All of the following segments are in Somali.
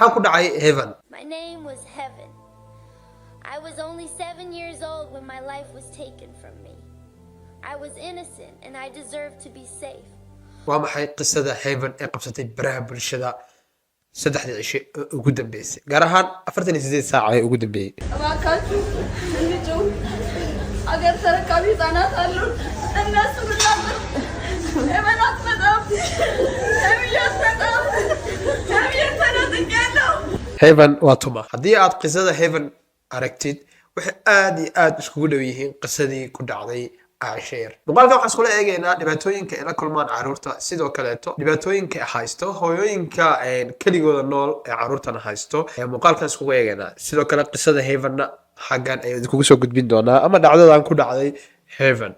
maxaa ku dhacay Heaven? My name was Heaven. I was only 7 years old when my life was taken from me. I was innocent and I deserved to be safe. waa maxay qisada Heaven ee qabsatay baraha bulshada saddexdii cisho ugu dambeysay gaar ahaan 48 saac ay ugu dambeeyay እባካችሁ ልጁ አገር ተረካቢ ህጻናት አሉ እነሱ ብናምር የመናት በጣም የሚያስ በጣም የሚያተናጥቃለሁ Heaven waa tuma haddii aad qisada Heaven aragtid waxay aad iyo aad iskugu dhow yihiin qisadii ku dhacday Aisha yar muuqaalkan waxaan iskula eegaynaa dhibaatooyinka ay la kulmaan carruurta sidoo kaleeto dhibaatooyinka ay haysto hooyooyinka keligooda nool ee carruurtana haysto ee muuqaalkan iskugu eegaynaa sidoo kale qisada Heavenna xaggan ayaan idinkugu soo gudbin doonaa ama dhacdadan ku dhacday Heaven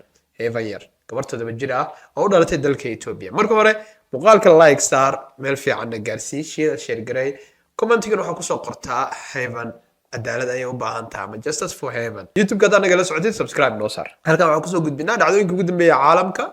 yar gabar 7 jir ah oo u dhalatay dalka Itoobiya marka hore muuqaalka like star meel fiican gaarsii share garay commentigan waxaa kusoo qortaa Heaven cadaalad ayay u baahan tahay ama justice for Heaven YouTube-ka hadda nagala socotid subscribe noo saar halkan waxaan kusoo gudbinaa dhacdooyinka ugu dambeeya caalamka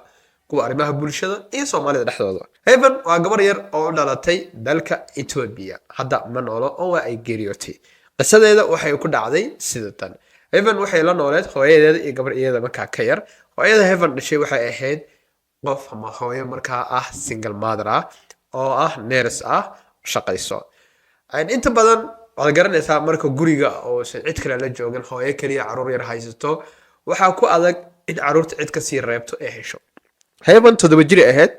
kuwa arrimaha bulshada iyo Soomaalida dhexdooda Heaven waa gabar yar oo u dhalatay dalka Itoobiya hadda ma noolo oo waa ay geeriyootay qisadeeda waxay ku dhacday sidatan Heaven waxay la nooleed hooyadeeda iyo gabar iyada markaa ka yar hooyada Heaven dhashay waxay ahayd qof ama hooyo markaa ah single mother ah oo ah nurse ah shaqayso inta badan waad garanaysaa marka guriga oo cid kale la joogan hooyo kaliya carruur yar haysato waxaa ku adag in carruurta cid ka sii reebto ee hesho Heaven 7 jir ahayd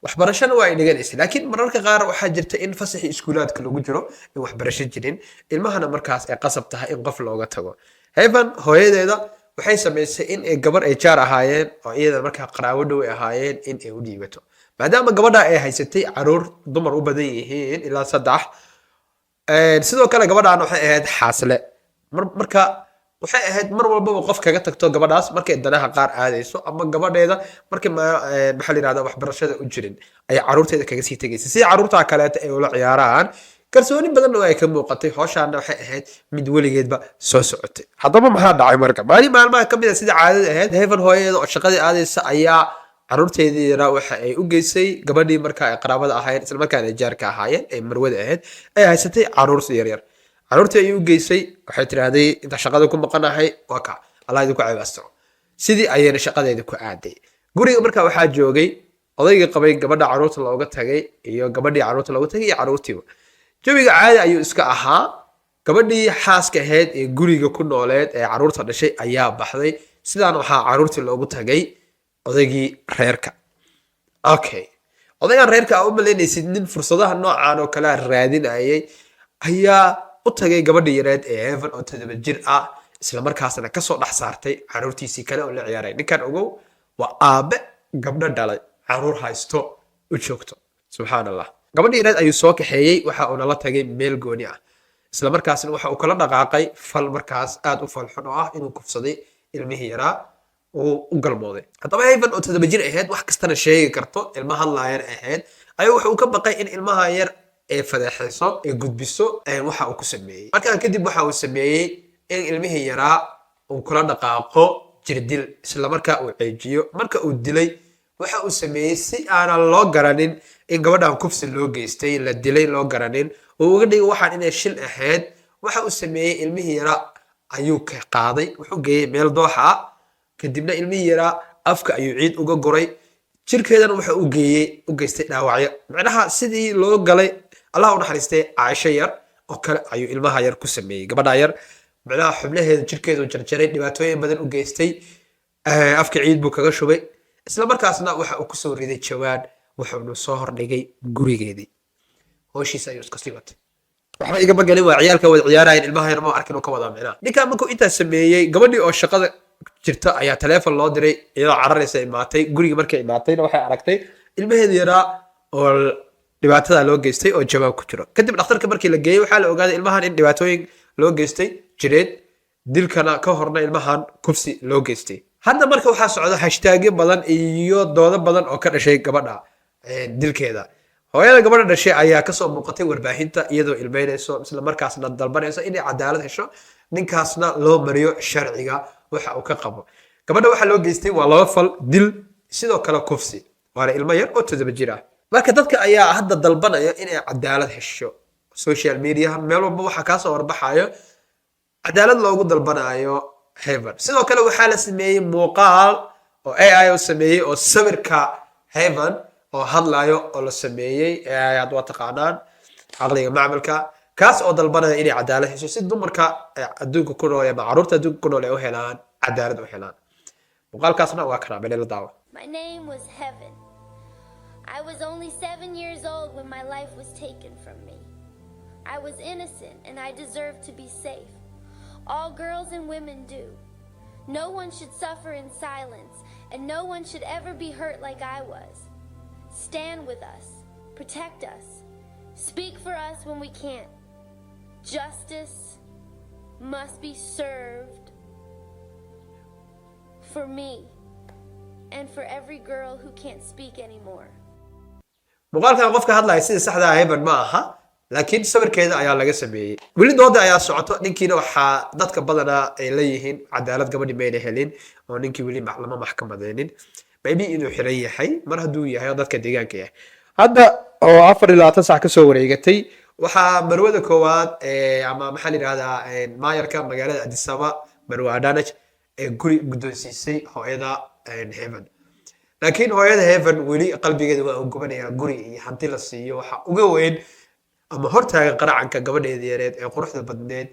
waxbarashana waa ay dhiganaysay laakiin mararka qaar waxaa jirta in fasaxii iskuulaadka lagu jiro in waxbarasho jirin ilmahana markaas ay qasab tahay in qof looga tago Heaven hooyadeeda waxay samaysay in ay gabar ay jaar ahaayeen oo iyada markaa qaraabo dhow ay ahaayeen in ay u dhiibato maadaama gabadha ay haysatay carruur dumar u badan yihiin ilaa 3 sidoo kale gabadhaan waxay ahayd xaasle marka waxay ahayd mar walba qof kaga tagto gabadhaas markay danaha qaar aadayso ama gabadheeda markay maxaa la yiraahdaa waxbarashada u jirin ay carruurteeda kaga sii tagaysay si carruurta kale ay ula ciyaaraan kalsooni badan oo ay ka muuqatay hawshaana waxay ahayd mid weligeedba soo socotay haddaba maxaa dhacay marka maalmaha ka mid ah sida caadada ahayd Heaven hooyadeeda oo shaqadii aadaysa ayaa carruurteedii yaraa waxa ay u geysay gabadhii markaa ay qaraabada ahaayeen isla markaana ay jaarka ahaayeen ay marwada ahayd ay haysatay carruur yar carruurtii ay u geysay waxay tiraahday inta shaqada ku maqanahay waa ka Allah idinku caawiyo sidii ayayna shaqadeeda ku aaday guriga markaa waxaa joogay odayga qabay gabadha carruurta looga tagay iyo gabadhii carruurta looga tagay iyo carruurtiiba jawiga caadi ayuu iska ahaa gabadhii xaaska ahayd ee guriga ku nooleed ee carruurta dhashay ayaa baxday sidaan waxaa carruurtii loogu tagay odaygii reerka okay odaygan reerka u maleynaysid nin fursadaha noocan oo kala raadinayay ayaa u tagay gabadhii yareed ee Heaven oo 7 jir ah isla markaasna ka soo dhax saartay carruurtiisii kale oo la ciyaaray ninkan ogow waa aabe gabdho dhalay carruur haysto u joogto subhanallah gabadhii yareed ayuu soo kaxeeyay waxa uu nala tagay meel gooni ah isla markaasna waxa uu kala dhaqaaqay fal markaas aad u falxun oo ah inuu kufsaday ilmihii yaraa u galmooday haddaba Heaven oo 7 jir ahayd wax kastana sheegi karto ilmaha laayar ahayd ayuu wuxuu ka baqay in ilmaha yar ee fadeexayso ee gudbiso waxa uu ku sameeyay markaa kadib waxa uu sameeyay in ilmihii yaraa uu kula dhaqaaqo jirdil isla markaa uu ceejiyo marka uu dilay waxa uu sameeyay si aan loo garanin in gabadhan kufsi loo geystay la dilay loo garanin oo uga dhigay waxaan inay shil ahayd waxa uu sameeyay ilmihii yaraa ayuu ka qaaday wuxuu geeyay meel dooxa ah kadibna ilmihii yaraa afka ayuu ciid uga goray jirkeedana waxa uu geystay dhaawacyo macnaha sidii loo galay Allah u naxariistay Aisha yar oo kale ayuu ilmaha yar ku sameeyay gabadha yar macnaha xubnaheeda jirkeedu jarjaray dhibaatooyin badan u geystay afka ciid buu kaga shubay isla markaasna waxa uu ku soo riday jawaan wuxuu soo hordhigay gurigeedii hooshisa ayuu iska sii watay waxba iga magalin waa ciyaalka wada ciyaarayeen ilmaha yar ma arkin oo ka wada micnaa ninka markuu intaa sameeyay gabadhii oo shaqada jirta ayaa telefoon loo diray iyadoo cararaysa imaatay guriga markay imaatayna waxay aragtay ilmaheeda yaraa oo dhibaatada loo geystay oo jawaab ku jiro kadib dhakhtarka markii la geeyay waxaa la ogaaday ilmahan in dhibaatooyin loo geystay jireed dilkana ka horna ilmahan kufsi loo geystay hadda marka waxaa socda hashtagyo badan iyo doodo badan oo ka dhashay gabadha dilkeeda hooyada gabadha dhashay ayaa kasoo muuqatay warbaahinta iyadoo ilmeynayso isla markaasna dalbanayso inay cadaalad hesho ninkaasna loo mariyo sharciga waxa uu ka qabo gabadha waxa loo geystay waa laba fal dil sidoo kale kufsi waana ilmo yar oo 7 jir ah marka dadka ayaa hadda dalbanaya inay cadaalad hesho social media meel walba waxa ka soo warbaxayo cadaalad loogu dalbanayo Heaven sidoo kale waxaa la sameeyay muuqaal oo AI oo sameeyay oo sawirka Heaven oo hadlayo oo la sameeyay AI aad waa taqaanaan aqliga macmalka kaas oo dalbanaya inay cadaalad hesho si dumarka adduunka ku nool ama carruurta adduunka ku nool ay u helaan cadaalad u helaan muuqaalkaasna waa kana meel la daawo. My name was Heaven. I was only 7 years old when my life was taken from me. I was innocent and I deserved to be safe. All girls and women do. No one should suffer in silence, and no one should ever be hurt like I was. Stand with us. Protect us. Speak for us when we can't. Justice must be served for me and for every girl who can't speak anymore. muuqaalkan qofka hadlaya sida saxda ah Heaven ma aha laakiin sawirkeeda ayaa laga sameeyay weli dooda ayaa socoto ninkiina waxa dadka badana ay leeyihiin cadaalad gabadhi ma ay helin oo ninkii weli lama maxkamadeenin maybe inuu xiran yahay mar hadduu yahay dadka deegaanka yahay hadda oo 24 saac ka soo wareegatay waxaa marwada koowaad ama maxaa la yiraahdaa maayarka magaalada Addis Ababa Marwa Adanaj ee guri guddoonsiisay hooyada Heaven laakiin hooyada Heaven weli qalbigeeda waa gubanayaa guri iyo hanti la siiyo waxa uga weyn ama hortaaga qaracanka gabadheeda yareed ee quruxda badneed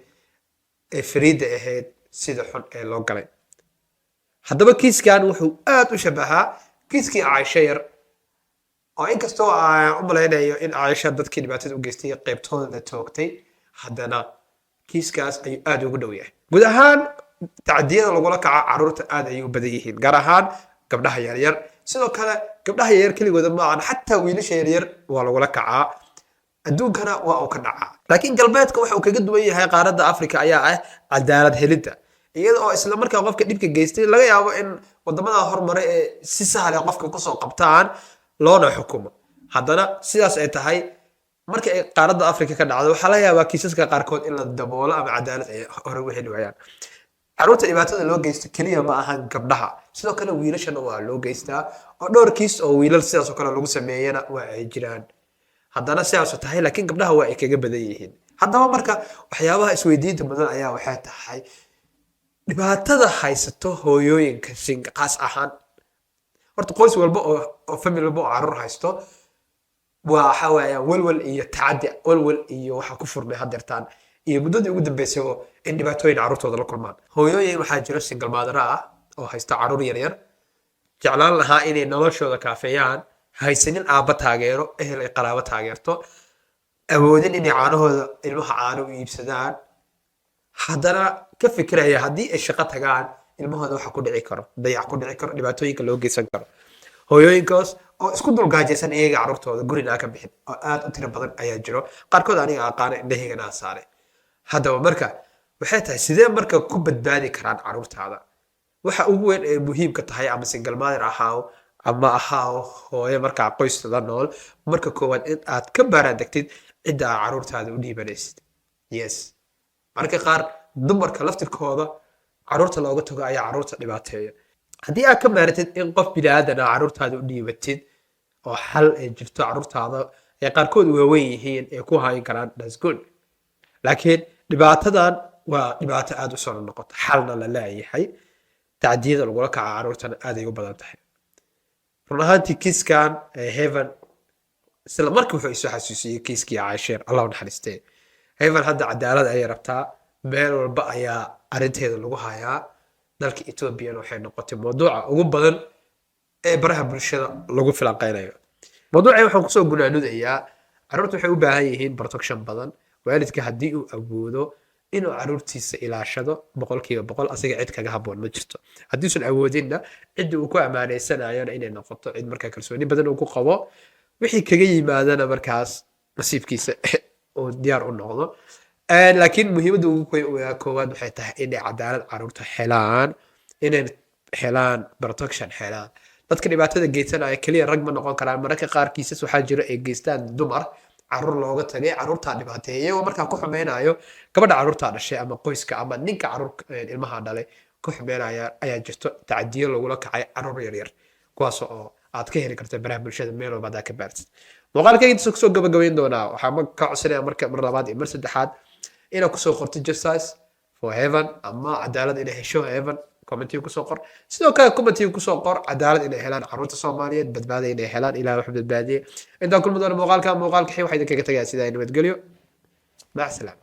ee fariida ahayd sida xun ee loo galay haddaba kiiskan wuxuu aad u shabahaa kiiskii Aisha yar oo inkastoo aan u malaynayo in Aisha dadkii dhibaatada u geystay qaybtooda toogtay haddana kiiskaas ayuu aad ugu dhow yahay guud ahaan tacdiyada lagula kaco carruurta aad ayay u badan yihiin gaar ahaan gabdhaha yaryar sidoo kale gabdhaha yaryar keligooda ma aan xataa wiilasha yaryar waa lagula kacaa adduunkana waa uu ka dhacaa laakiin galbeedka waxa uu kaga duwan yahay qaaradda Afrika ayaa ah cadaalad helidda iyada oo isla markaa qofka dhibka geystay laga yaabo in wadamada horumaray ee si sahal ah qofka ku soo qabtaan loona xukumo haddana sidaas ay tahay marka ay qaaradda Afrika ka dhacdo waxa la yaabaa kiisaska qaarkood in la daboolo ama cadaalad ay hore u heli waayaan carruurta dhibaatada loo geysto kaliya ma ahan gabdhaha sidoo kale wiilashana waa loo geystaa oo dhowr kiis oo wiilal sidaas oo kale lagu sameeyana waa ay jiraan haddana sidaas oo tahay laakiin gabdhaha waa ay kaga badan yihiin haddaba marka waxyaabaha isweydiinta badan ayaa waxay tahay dhibaatada haysato hooyooyinka singa qaas ahaan horta qoys walba oo family walba oo carruur haysto waxa weeyaan walwal iyo tacaddi walwal iyo waxa ku furmay hadeertaan iyo muddadii ugu dambeysay oo in dhibaatooyin carruurtooda la kulmaan hooyooyin waxaa jira single mother ah oo haysta carruur yaryar jeclaan lahaa inay noloshooda kaafeeyaan haysanin aabba taageero ehel ay qaraabo taageerto awoodin inay caanahooda ilmaha caano u iibsadaan haddana ka fikiraya haddii ay shaqo tagaan ilmahooda waxa ku dhici karo dayac ku dhici karo dhibaatooyinka loo geysan karo hooyooyinkaas oo isku dulgaajaysan iyaga carruurtooda gurina ka bixin oo aad u tiro badan ayaa jiro qaarkood aniga aqaana indhahaygana saaray haddaba marka waxay tahay sidee marka ku badbaadi karaan carruurtaada waxa ugu weyn ee muhiimka tahay ama single mother ahaaw ama ahaaw hooyo markaa qoystada nool marka koowaad in aad ka baaraandegtid cidda aad carruurtaada u dhiibanaysid yes marka qaar dumarka laftirkooda carruurta looga tago ayaa carruurta dhibaateeya haddii aad ka maaratid in qof bini'aadan ah carruurtaada u dhiibatid oo xal ay jirto carruurtaada ee qaarkood waaweyn yihiin ee ku hayn karaan that's good laakiin dhibaatadan waa dhibaato aad u soo noqota xalna la leeyahay tacdiyada lagula kaca carruurtana aad ay u badan tahay run ahaantii kiiskan Heaven isla markii wuxuu isu xasuusiyey kiiskii Aisha Allah u naxariistee Heaven hadda cadaalad ayay rabtaa meel walba ayaa arrinteeda lagu hayaa dalka Ethiopia waxay noqotay mowduuca ugu badan ee baraha bulshada lagu filanqeynayo mowduuca waxaan ku soo gunaanadayaa carruurtu waxay u baahan yihiin protection badan waalidka haddii uu awoodo inuu carruurtiisa ilaashado 100% asiga cid kaga habboon ma jirto haddiisan awoodinna cidda uu ku ammaanaysanayona inay noqoto cid markaa kalsooni badan uu ku qabo wixii kaga yimaadana markaas nasiibkiisa oo diyaar u noqdo laakiin muhiimadda ugu koowaad waxay tahay inay cadaalad carruurta helaan inay helaan protection helaan dadka dhibaatada geysanaya kaliya rag ma noqon karaan mararka qaar kiisas waxaa jira ay geystaan dumar carruur looga tagay carruurtaa dhibaateeya iyagoo markaa ku xumeynayo gabadha carruurtaa dhashay ama qoyska ama ninka carruur ilmaha dhalay ku xumeynaya ayaa jirto tacdiyo lagula kacay carruur yaryar kuwaas oo aad ka heli karto baraha bulshada meel walba aad ka baartid muuqaalkayga inta soo gabagabayn doonaa waxaa ka codsanaya mar labaad iyo mar saddexaad inaad kusoo qorto justice for heaven ama cadaalad inay hesho heaven commentiga kusoo qor sidoo kale commentiga kusoo qor cadaalad inay helaan carruurta Soomaaliyeed badbaado inay helaan ilaahay wax badbaadiye intaan kulmi doono muuqaalka xigay waxaa idinkaga tagayaa sidaa nabadgelyo mac salaam